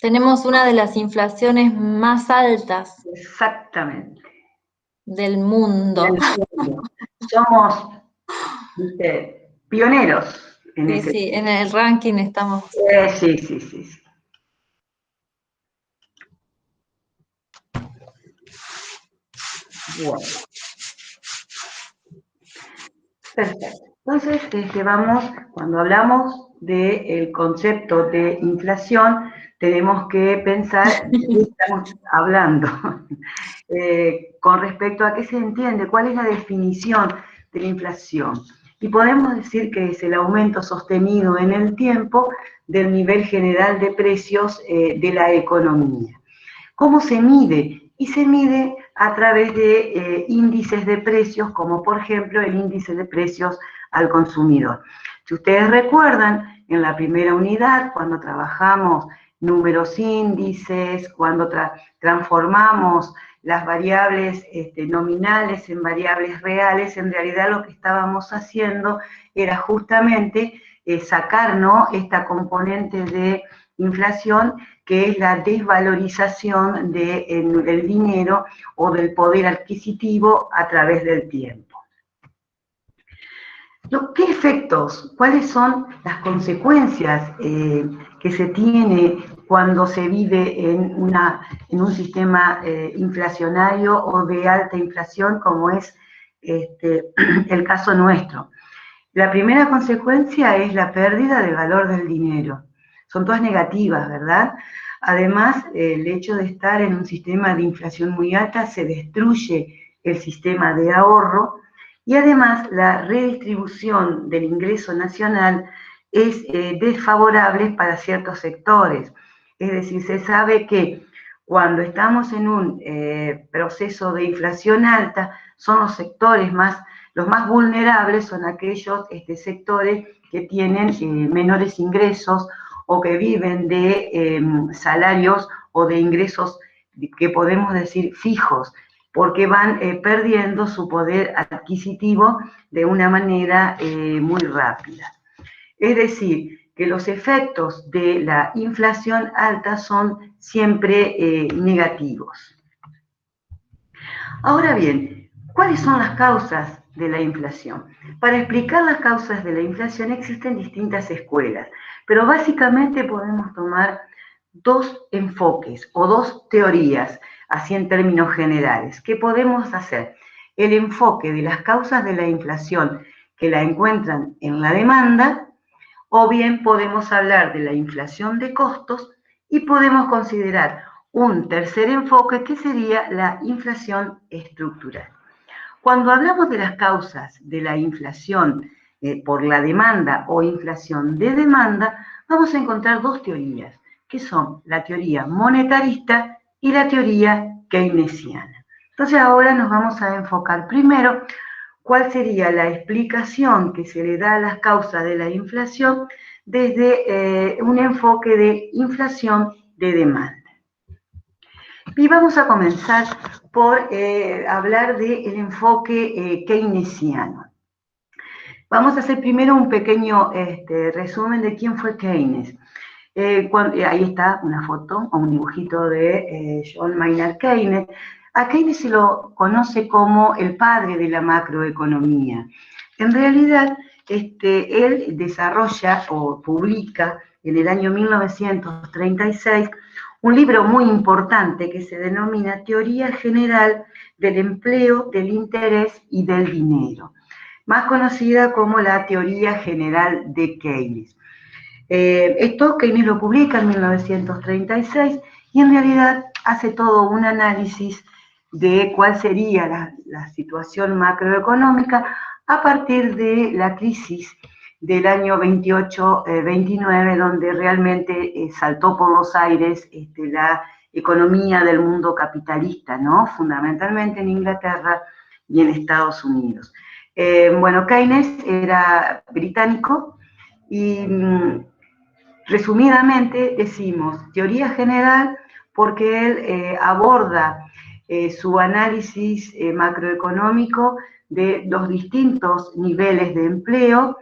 Tenemos una de las inflaciones más altas Exactamente. del mundo. Del mundo. Somos, viste, pioneros en Sí, ese sí, tema. en el ranking estamos. Sí, sí, sí, sí. Bueno, perfecto. Entonces, vamos, cuando hablamos del concepto de inflación, tenemos que pensar de qué estamos hablando. Con respecto a qué se entiende, cuál es la definición de la inflación. Y podemos decir que es el aumento sostenido en el tiempo del nivel general de precios de la economía. ¿Cómo se mide? Y se mide a través de índices de precios, como por ejemplo el índice de precios al consumidor. Si ustedes recuerdan, en la primera unidad, cuando trabajamos números índices, cuando transformamos las variables nominales en variables reales, en realidad lo que estábamos haciendo era justamente sacar, ¿no?, esta componente de inflación, que es la desvalorización del dinero o del poder adquisitivo a través del tiempo. ¿Qué efectos, cuáles son las consecuencias que se tiene cuando se vive en un sistema inflacionario o de alta inflación, como es el caso nuestro? La primera consecuencia es la pérdida del valor del dinero. Son todas negativas, ¿verdad? Además, el hecho de estar en un sistema de inflación muy alta se destruye el sistema de ahorro, y además la redistribución del ingreso nacional es desfavorable para ciertos sectores. Es decir, se sabe que cuando estamos en un proceso de inflación alta, son los sectores los más vulnerables, son aquellos sectores que tienen menores ingresos o que viven de salarios o de ingresos que podemos decir fijos, porque van perdiendo su poder adquisitivo de una manera muy rápida. Es decir, que los efectos de la inflación alta son siempre negativos. Ahora bien, ¿cuáles son las causas de la inflación? Para explicar las causas de la inflación existen distintas escuelas, pero básicamente podemos tomar dos enfoques o dos teorías, así en términos generales. ¿Qué podemos hacer? El enfoque de las causas de la inflación, que la encuentran en la demanda, o bien podemos hablar de la inflación de costos y podemos considerar un tercer enfoque, que sería la inflación estructural. Cuando hablamos de las causas de la inflación por la demanda o inflación de demanda, vamos a encontrar dos teorías, que son la teoría monetarista y la teoría keynesiana. Entonces ahora nos vamos a enfocar primero cuál sería la explicación que se le da a las causas de la inflación desde un enfoque de inflación de demanda. Y vamos a comenzar por hablar del enfoque keynesiano. Vamos a hacer primero un pequeño resumen de quién fue Keynes. Ahí está una foto o un dibujito de John Maynard Keynes. A Keynes se lo conoce como el padre de la macroeconomía. En realidad, él desarrolla o publica en el año 1936 un libro muy importante que se denomina Teoría General del Empleo, del Interés y del Dinero, más conocida como la Teoría General de Keynes. Esto Keynes lo publica en 1936 y en realidad hace todo un análisis de cuál sería la situación macroeconómica a partir de la crisis del año 28-29, donde realmente saltó por los aires la economía del mundo capitalista, ¿no? Fundamentalmente en Inglaterra y en Estados Unidos. Bueno, Keynes era británico y resumidamente decimos teoría general porque él aborda su análisis macroeconómico de los distintos niveles de empleo.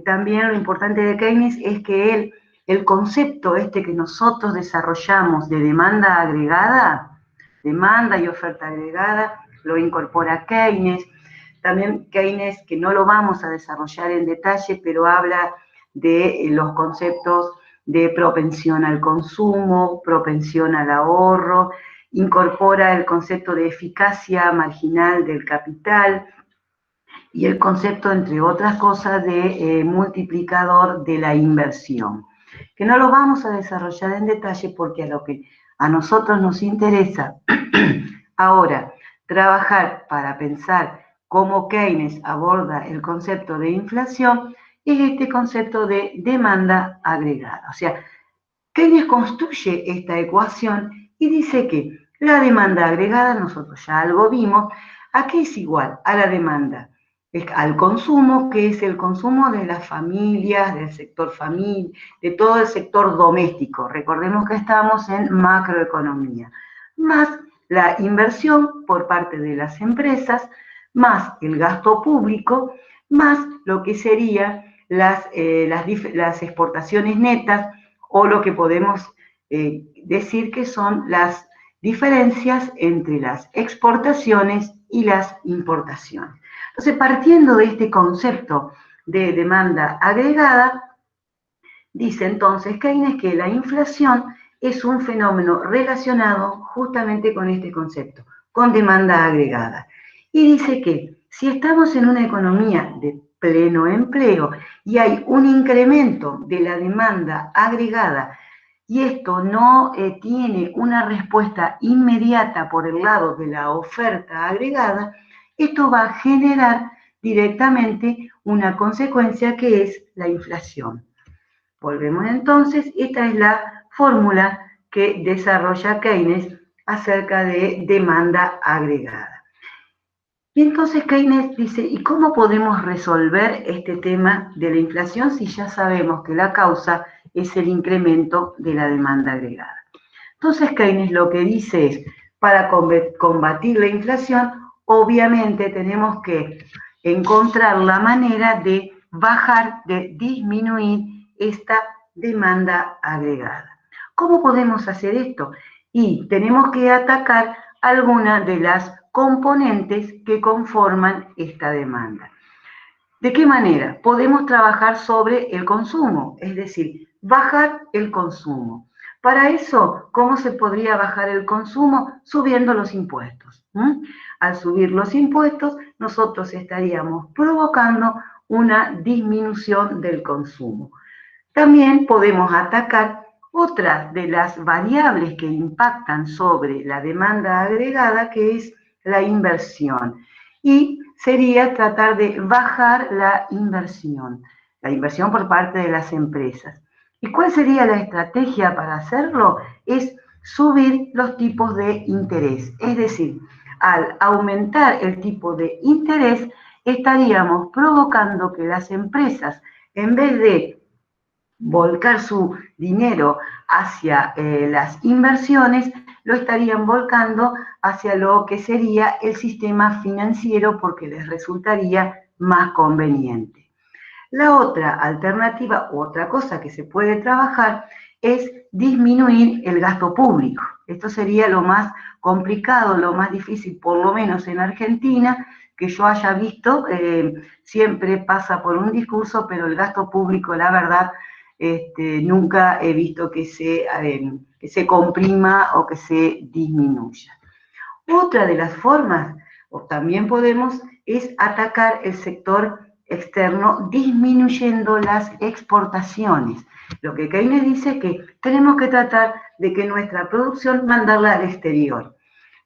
También lo importante de Keynes es que él el concepto este que nosotros desarrollamos de demanda agregada, demanda y oferta agregada, lo incorpora Keynes. También Keynes, que no lo vamos a desarrollar en detalle, pero habla de los conceptos de propensión al consumo, propensión al ahorro, incorpora el concepto de eficacia marginal del capital y el concepto, entre otras cosas, de multiplicador de la inversión, que no lo vamos a desarrollar en detalle porque a lo que a nosotros nos interesa ahora trabajar para pensar cómo Keynes aborda el concepto de inflación es este concepto de demanda agregada. O sea, Keynes construye esta ecuación y dice que la demanda agregada, nosotros ya algo vimos, ¿a qué es igual? A la demanda, al consumo, que es el consumo de las familias, del sector familia, de todo el sector doméstico. Recordemos que estamos en macroeconomía, más la inversión por parte de las empresas, más el gasto público, más lo que serían las exportaciones netas, o lo que podemos decir que son las diferencias entre las exportaciones y las importaciones. Entonces, partiendo de este concepto de demanda agregada, dice entonces Keynes que la inflación es un fenómeno relacionado justamente con este concepto, con demanda agregada. Y dice que si estamos en una economía de pleno empleo y hay un incremento de la demanda agregada y esto no tiene una respuesta inmediata por el lado de la oferta agregada, esto va a generar directamente una consecuencia que es la inflación. Volvemos entonces, esta es la fórmula que desarrolla Keynes acerca de demanda agregada. Y entonces Keynes dice, ¿y cómo podemos resolver este tema de la inflación si ya sabemos que la causa es el incremento de la demanda agregada? Entonces Keynes lo que dice es, para combatir la inflación, obviamente tenemos que encontrar la manera de bajar, de disminuir esta demanda agregada. ¿Cómo podemos hacer esto? Y tenemos que atacar algunas de las componentes que conforman esta demanda. ¿De qué manera? Podemos trabajar sobre el consumo, es decir, bajar el consumo. Para eso, ¿cómo se podría bajar el consumo? Subiendo los impuestos. Al subir los impuestos, nosotros estaríamos provocando una disminución del consumo. También podemos atacar otras de las variables que impactan sobre la demanda agregada, que es la inversión. Y sería tratar de bajar la inversión por parte de las empresas. ¿Y cuál sería la estrategia para hacerlo? Es subir los tipos de interés. Es decir, al aumentar el tipo de interés, estaríamos provocando que las empresas, en vez de volcar su dinero hacia las inversiones, lo estarían volcando hacia lo que sería el sistema financiero porque les resultaría más conveniente. La otra alternativa, otra cosa que se puede trabajar es disminuir el gasto público. Esto sería lo más complicado, lo más difícil, por lo menos en Argentina, que yo haya visto, siempre pasa por un discurso, pero el gasto público, la verdad, nunca he visto que se comprima o que se disminuya. Otra de las formas, o también podemos, es atacar el sector externo disminuyendo las exportaciones. Lo que Keynes dice es que tenemos que tratar de que nuestra producción mandarla al exterior.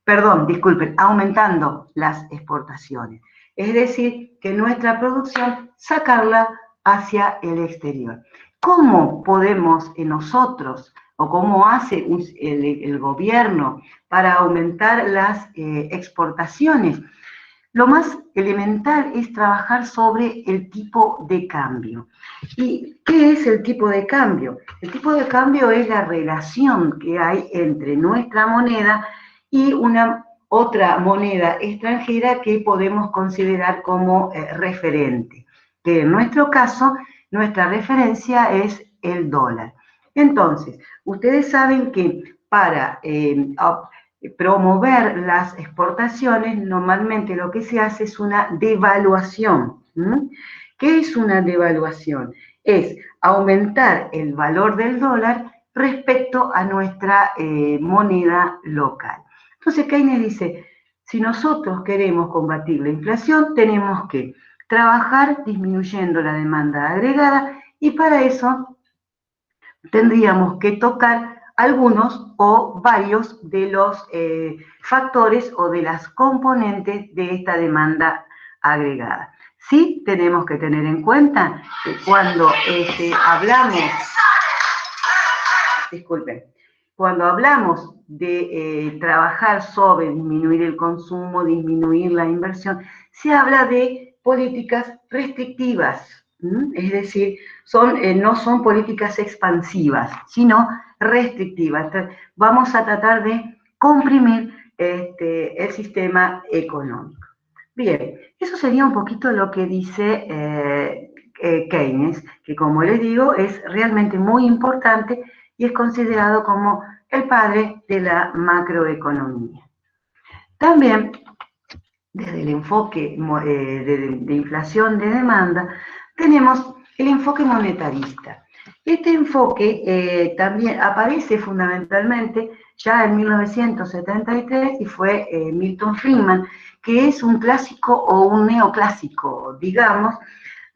Perdón, disculpen, aumentando las exportaciones. Es decir, que nuestra producción sacarla hacia el exterior. ¿Cómo podemos nosotros, o cómo hace el gobierno para aumentar las exportaciones? Lo más elemental es trabajar sobre el tipo de cambio. ¿Y qué es el tipo de cambio? El tipo de cambio es la relación que hay entre nuestra moneda y una otra moneda extranjera que podemos considerar como referente, que en nuestro caso, nuestra referencia es el dólar. Entonces, ustedes saben que para promover las exportaciones, normalmente lo que se hace es una devaluación. ¿Qué es una devaluación? Es aumentar el valor del dólar respecto a nuestra moneda local. Entonces Keynes dice, si nosotros queremos combatir la inflación, tenemos que trabajar disminuyendo la demanda agregada y para eso tendríamos que tocar algunos o varios de los factores o de las componentes de esta demanda agregada. Sí tenemos que tener en cuenta que cuando hablamos, disculpen, cuando hablamos de trabajar sobre disminuir el consumo, disminuir la inversión, se habla de políticas restrictivas, es decir, no son políticas expansivas, sino restrictivas. Entonces, vamos a tratar de comprimir el sistema económico. Bien, eso sería un poquito lo que dice Keynes, que como les digo, es realmente muy importante y es considerado como el padre de la macroeconomía. También, desde el enfoque de inflación de demanda, tenemos el enfoque monetarista. Este enfoque también aparece fundamentalmente ya en 1973 y fue Milton Friedman, que es un clásico o un neoclásico, digamos,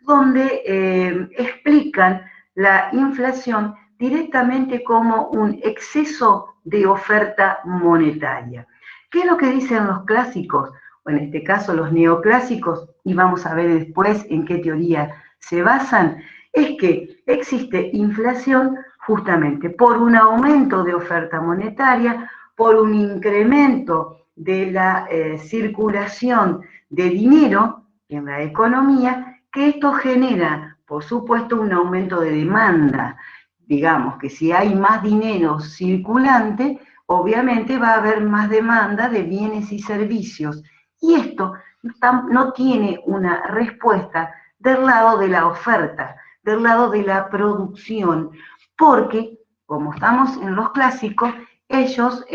donde explican la inflación directamente como un exceso de oferta monetaria. ¿Qué es lo que dicen los clásicos? O en este caso los neoclásicos, y vamos a ver después en qué teoría se basan, es que existe inflación justamente por un aumento de oferta monetaria, por un incremento de la circulación de dinero en la economía, que esto genera, por supuesto, un aumento de demanda. Digamos que si hay más dinero circulante, obviamente va a haber más demanda de bienes y servicios. Y esto no tiene una respuesta del lado de la oferta, del lado de la producción, porque, como estamos en los clásicos, ellos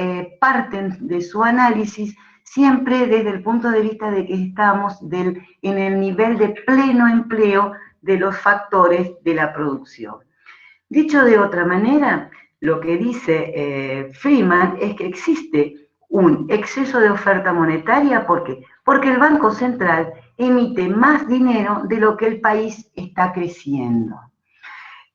parten de su análisis siempre desde el punto de vista de que estamos en el nivel de pleno empleo de los factores de la producción. Dicho de otra manera, lo que dice Friedman es que existe un exceso de oferta monetaria. ¿Por qué? Porque el Banco Central emite más dinero de lo que el país está creciendo.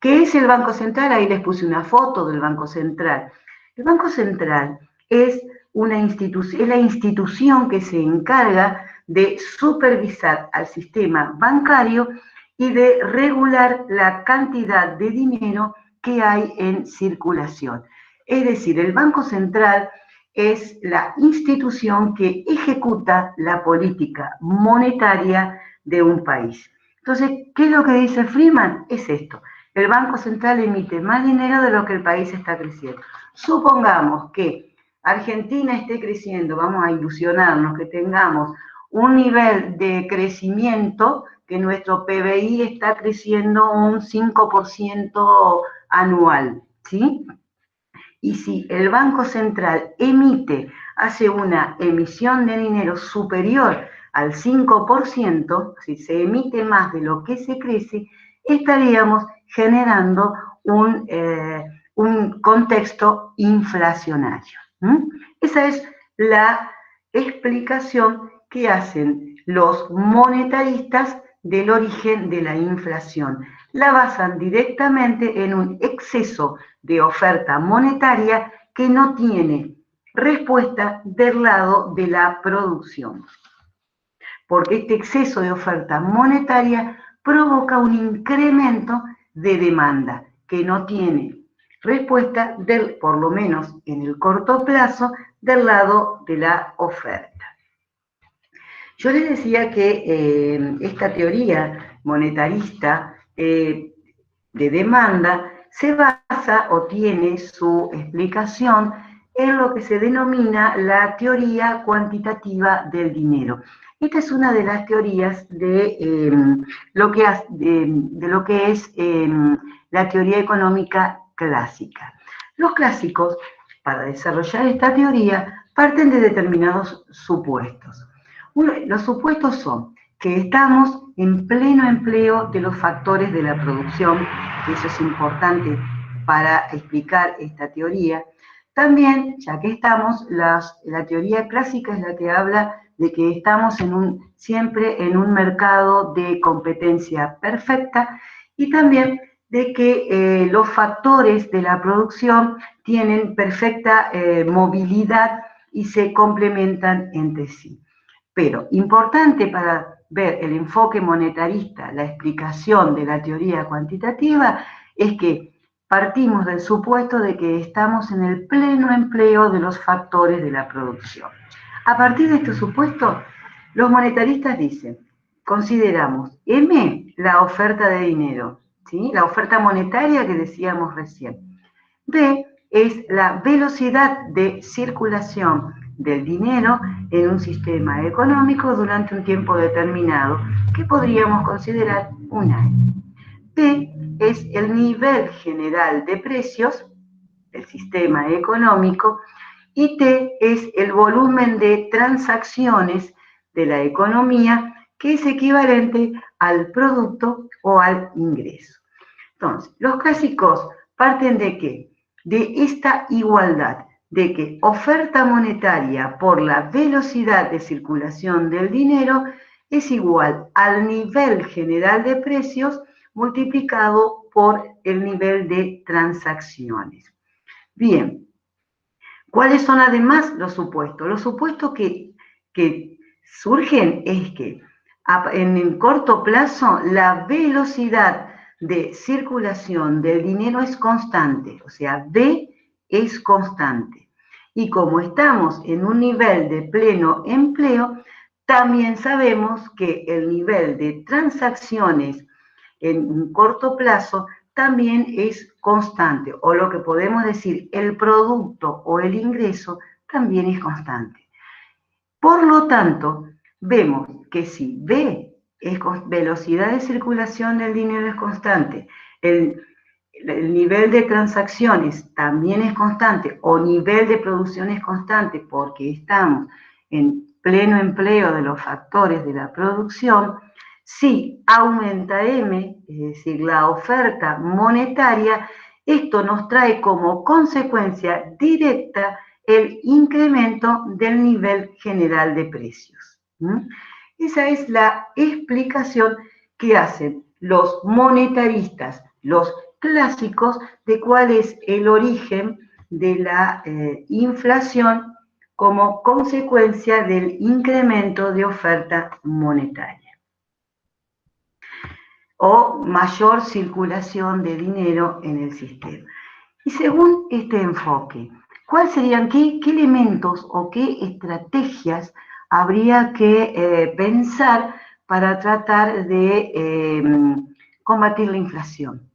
¿Qué es el Banco Central? Ahí les puse una foto del Banco Central. El Banco Central es la institución que se encarga de supervisar al sistema bancario y de regular la cantidad de dinero que hay en circulación. Es decir, el Banco Central es la institución que ejecuta la política monetaria de un país. Entonces, ¿qué es lo que dice Friedman? Es esto. El Banco Central emite más dinero de lo que el país está creciendo. Supongamos que Argentina esté creciendo, vamos a ilusionarnos, que tengamos un nivel de crecimiento, que nuestro PBI está creciendo un 5% anual, ¿sí? Y si el Banco Central hace una emisión de dinero superior al 5%, si se emite más de lo que se crece, estaríamos generando un contexto inflacionario. Esa es la explicación que hacen los monetaristas del origen de la inflación. La basan directamente en un exceso de oferta monetaria que no tiene respuesta del lado de la producción. Porque este exceso de oferta monetaria provoca un incremento de demanda que no tiene respuesta, por lo menos en el corto plazo, del lado de la oferta. Yo les decía que esta teoría monetarista de demanda se basa o tiene su explicación en lo que se denomina la teoría cuantitativa del dinero. Esta es una de las teorías de lo que es la teoría económica clásica. Los clásicos, para desarrollar esta teoría, parten de determinados supuestos. Los supuestos son que estamos en pleno empleo de los factores de la producción, que eso es importante para explicar esta teoría. También, ya que estamos, la teoría clásica es la que habla de que estamos siempre en un mercado de competencia perfecta y también de que los factores de la producción tienen perfecta movilidad y se complementan entre sí. Pero importante para ver el enfoque monetarista, la explicación de la teoría cuantitativa, es que partimos del supuesto de que estamos en el pleno empleo de los factores de la producción. A partir de este supuesto, los monetaristas dicen, consideramos M la oferta de dinero, ¿sí? La oferta monetaria que decíamos recién. B es la velocidad de circulación del dinero en un sistema económico durante un tiempo determinado, que podríamos considerar un año. P es el nivel general de precios del sistema económico y T es el volumen de transacciones de la economía, que es equivalente al producto o al ingreso. Entonces, los clásicos parten de ¿qué? De esta igualdad, de que oferta monetaria por la velocidad de circulación del dinero es igual al nivel general de precios multiplicado por el nivel de transacciones. Bien, ¿cuáles son además los supuestos? Los supuestos que surgen es que en el corto plazo la velocidad de circulación del dinero es constante, o sea, V es constante. Y como estamos en un nivel de pleno empleo, también sabemos que el nivel de transacciones en un corto plazo también es constante, o lo que podemos decir, el producto o el ingreso también es constante. Por lo tanto, vemos que si V es velocidad de circulación del dinero es constante, el nivel de transacciones también es constante, o nivel de producción es constante, porque estamos en pleno empleo de los factores de la producción, si aumenta M, es decir, la oferta monetaria, esto nos trae como consecuencia directa el incremento del nivel general de precios. Esa es la explicación que hacen los monetaristas, los clásicos, de cuál es el origen de la inflación como consecuencia del incremento de oferta monetaria o mayor circulación de dinero en el sistema. Y según este enfoque, ¿cuáles serían, qué elementos o qué estrategias habría que pensar para tratar de combatir la inflación?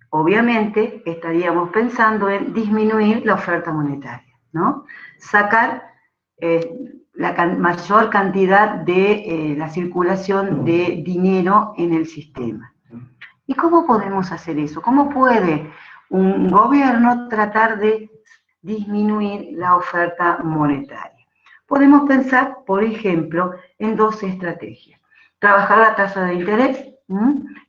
Obviamente estaríamos pensando en disminuir la oferta monetaria, ¿no? Sacar la mayor cantidad de la circulación de dinero en el sistema. ¿Y cómo podemos hacer eso? ¿Cómo puede un gobierno tratar de disminuir la oferta monetaria? Podemos pensar, por ejemplo, en dos estrategias. Trabajar la tasa de interés,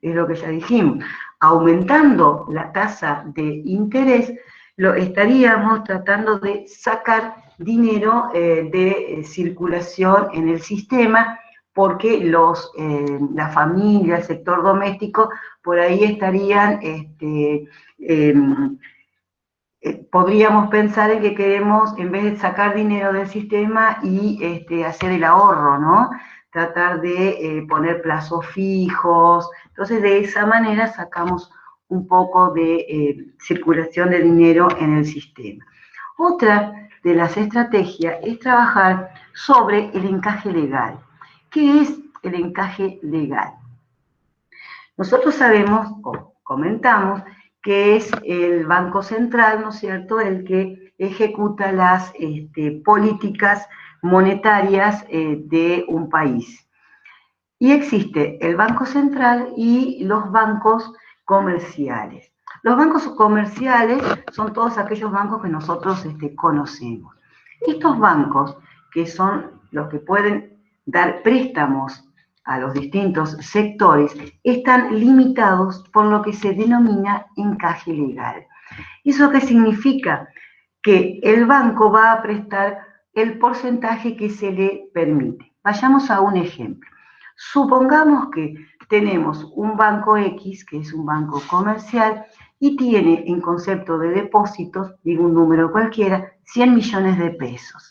es lo que ya dijimos. Aumentando la tasa de interés, lo estaríamos tratando de sacar dinero de circulación en el sistema, porque la familia, el sector doméstico, por ahí estarían, podríamos pensar en que queremos, en vez de sacar dinero del sistema y hacer el ahorro, ¿no? Tratar de poner plazos fijos. Entonces, de esa manera sacamos un poco de circulación de dinero en el sistema. Otra de las estrategias es trabajar sobre el encaje legal. ¿Qué es el encaje legal? Nosotros sabemos, o comentamos, que es el Banco Central, ¿no es cierto?, el que ejecuta las políticas monetarias de un país. Y existe el Banco Central y los bancos comerciales. Los bancos comerciales son todos aquellos bancos que nosotros conocemos. Estos bancos, que son los que pueden dar préstamos a los distintos sectores, están limitados por lo que se denomina encaje legal. ¿Eso qué significa? Que el banco va a prestar el porcentaje que se le permite. Vayamos a un ejemplo. Supongamos que tenemos un banco X, que es un banco comercial, y tiene en concepto de depósitos, digo un número cualquiera, 100 millones de pesos.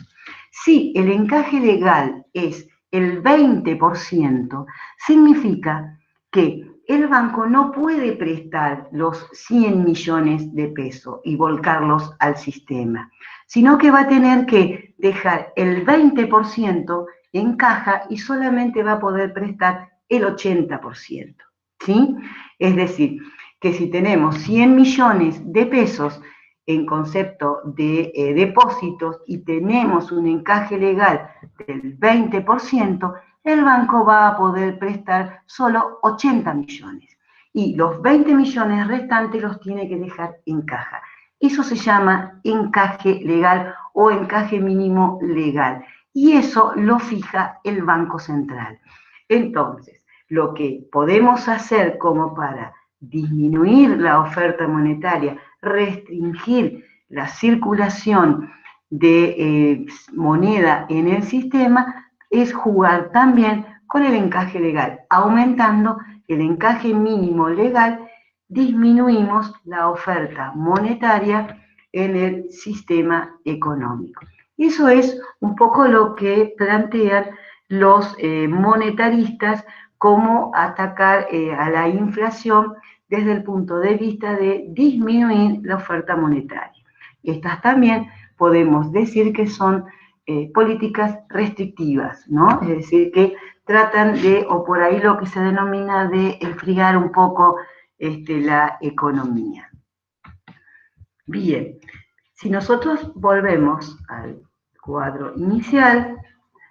Si el encaje legal es el 20%, significa que el banco no puede prestar los 100 millones de pesos y volcarlos al sistema, sino que va a tener que dejar el 20% en caja y solamente va a poder prestar el 80%, ¿sí? Es decir, que si tenemos 100 millones de pesos en concepto de depósitos y tenemos un encaje legal del 20%, el banco va a poder prestar solo 80 millones y los 20 millones restantes los tiene que dejar en caja. Eso se llama encaje legal o encaje mínimo legal y eso lo fija el Banco Central. Entonces, lo que podemos hacer como para disminuir la oferta monetaria, restringir la circulación de moneda en el sistema, es jugar también con el encaje legal. Aumentando el encaje mínimo legal, disminuimos la oferta monetaria en el sistema económico. Eso es un poco lo que plantean los monetaristas, cómo atacar a la inflación desde el punto de vista de disminuir la oferta monetaria. Estas también podemos decir que son políticas restrictivas, ¿no? Es decir, que tratan de, o por ahí lo que se denomina de enfriar un poco la economía. Bien, si nosotros volvemos al cuadro inicial,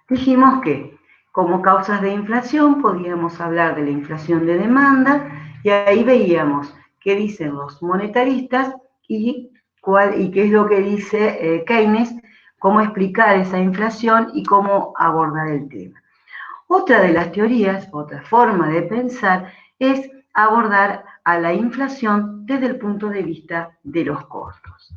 dijimos que como causas de inflación podíamos hablar de la inflación de demanda y ahí veíamos qué dicen los monetaristas y qué es lo que dice Keynes, cómo explicar esa inflación y cómo abordar el tema. Otra de las teorías, otra forma de pensar es abordar a la inflación desde el punto de vista de los costos.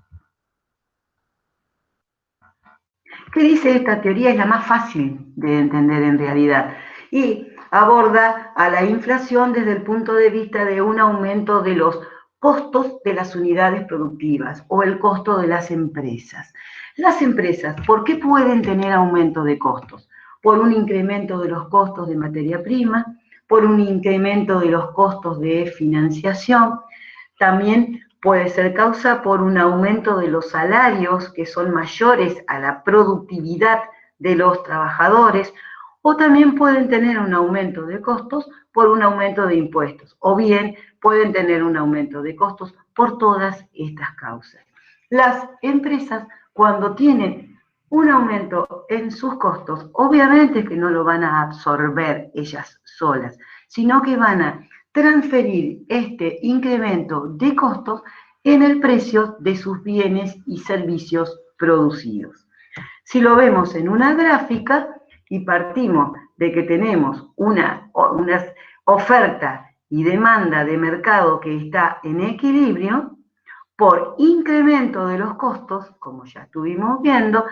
¿Qué dice esta teoría? Es la más fácil de entender en realidad y aborda a la inflación desde el punto de vista de un aumento de los costos de las unidades productivas o el costo de las empresas. Las empresas, ¿por qué pueden tener aumento de costos? Por un incremento de los costos de materia prima, por un incremento de los costos de financiación, también puede ser causa por un aumento de los salarios que son mayores a la productividad de los trabajadores, o también pueden tener un aumento de costos por un aumento de impuestos, o bien pueden tener un aumento de costos por todas estas causas. Las empresas, cuando tienen un aumento en sus costos, obviamente que no lo van a absorber ellas solas, sino que van a transferir este incremento de costos en el precio de sus bienes y servicios producidos. Si lo vemos en una gráfica y partimos de que tenemos una oferta y demanda de mercado que está en equilibrio, por incremento de los costos, como ya estuvimos viendo,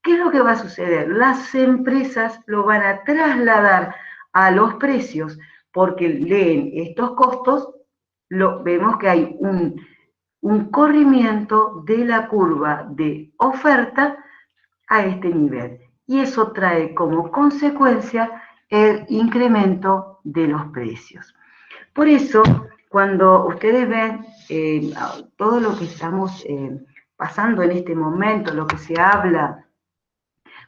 ¿qué es lo que va a suceder? Las empresas lo van a trasladar a los precios porque leen estos costos, vemos que hay un corrimiento de la curva de oferta a este nivel. Y eso trae como consecuencia el incremento de los precios. Por eso, cuando ustedes ven todo lo que estamos pasando en este momento, lo que se habla,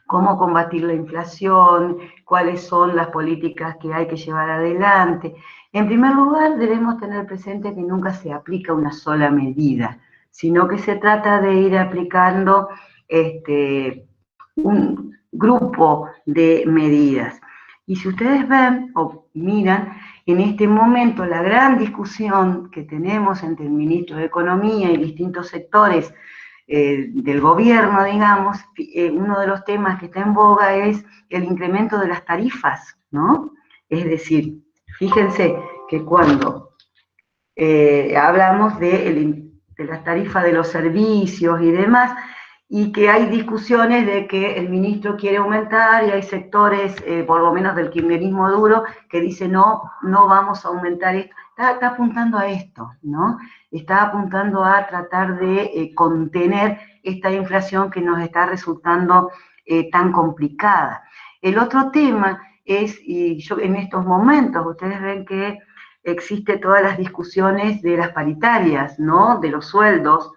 cómo combatir la inflación, cuáles son las políticas que hay que llevar adelante. En primer lugar, debemos tener presente que nunca se aplica una sola medida, sino que se trata de ir aplicando un grupo de medidas. Y si ustedes ven o miran, En este momento, la gran discusión que tenemos entre el ministro de Economía y distintos sectores del gobierno, digamos, uno de los temas que está en boga es el incremento de las tarifas, ¿no? Es decir, fíjense que cuando hablamos de las tarifas de los servicios y demás, y que hay discusiones de que el ministro quiere aumentar y hay sectores, por lo menos del kirchnerismo duro, que dicen no, no vamos a aumentar esto. Está apuntando a esto, ¿no? Está apuntando a tratar de contener esta inflación que nos está resultando tan complicada. El otro tema es, y yo en estos momentos, ustedes ven que existe todas las discusiones de las paritarias, ¿no? De los sueldos,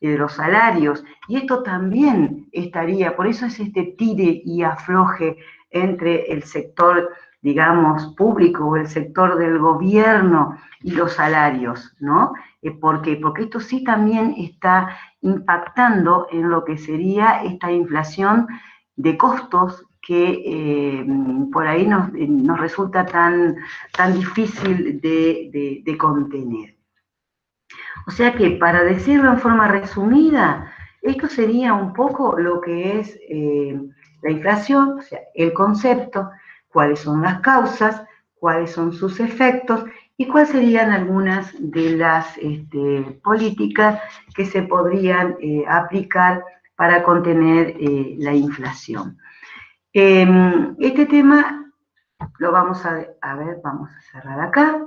de los salarios, y esto también estaría, por eso es este tire y afloje entre el sector, digamos, público o el sector del gobierno y los salarios, ¿no? ¿Por qué? Porque esto sí también está impactando en lo que sería esta inflación de costos que por ahí nos resulta tan difícil de contener. O sea que, para decirlo en forma resumida, esto sería un poco lo que es la inflación, o sea, el concepto, cuáles son las causas, cuáles son sus efectos y cuáles serían algunas de las políticas que se podrían aplicar para contener la inflación. Este tema lo vamos a ver, vamos a cerrar acá.